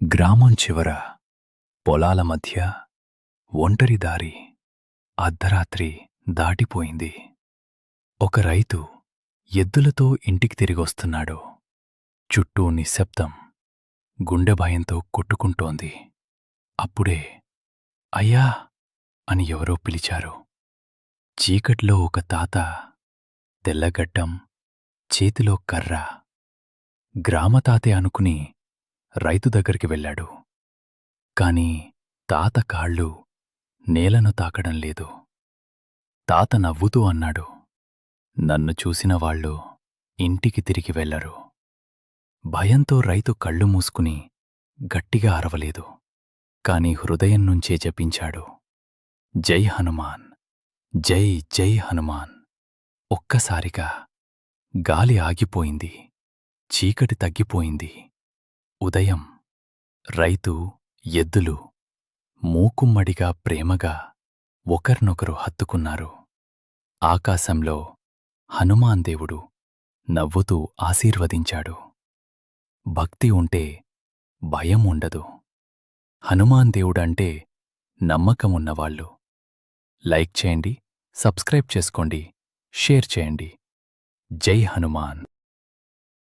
గ్రామం చివర పొలాల మధ్య ఒంటరి దారి అర్ధరాత్రి దాటిపోయింది. ఒక రైతు ఎద్దులతో ఇంటికి తిరిగొస్తున్నాడు. చుట్టూ నిశ్శబ్దం. గుండె భయంతో కొట్టుకుంటోంది. అప్పుడే అయ్యా అని ఎవరో పిలిచారు. చీకట్లో ఒక తాత, తెల్లగడ్డం, చేతిలో కర్ర. గ్రామతాతే అనుకుని రైతు దగ్గరికి వెళ్ళాడు. కాని తాత కాళ్ళు నేలను తాకడం లేదు. తాత నవ్వుతూ అన్నాడు, నన్ను చూసిన వాళ్ళు ఇంటికి తిరిగి వెళ్లరు. భయంతో రైతు కళ్ళు మూసుకుని గట్టిగా అరవలేదు. కాని హృదయం నుంచే జపించాడు, జై హనుమాన్, జై జై హనుమాన్. ఒక్కసారిగా గాలి ఆగిపోయింది. చీకటి తగ్గిపోయింది. ఉదయం. రైతు, ఎద్దులు మూకుమ్మడిగా ప్రేమగా ఒకర్నొకరు హత్తుకున్నారు. ఆకాశంలో హనుమాన్ దేవుడు నవ్వుతూ ఆశీర్వదించాడు. భక్తి ఉంటే భయం ఉండదు. హనుమాన్ దేవుడంటే నమ్మకమున్నవాళ్ళు. లైక్ చేయండి, సబ్స్క్రైబ్ చేసుకోండి, షేర్ చేయండి. జై హనుమాన్.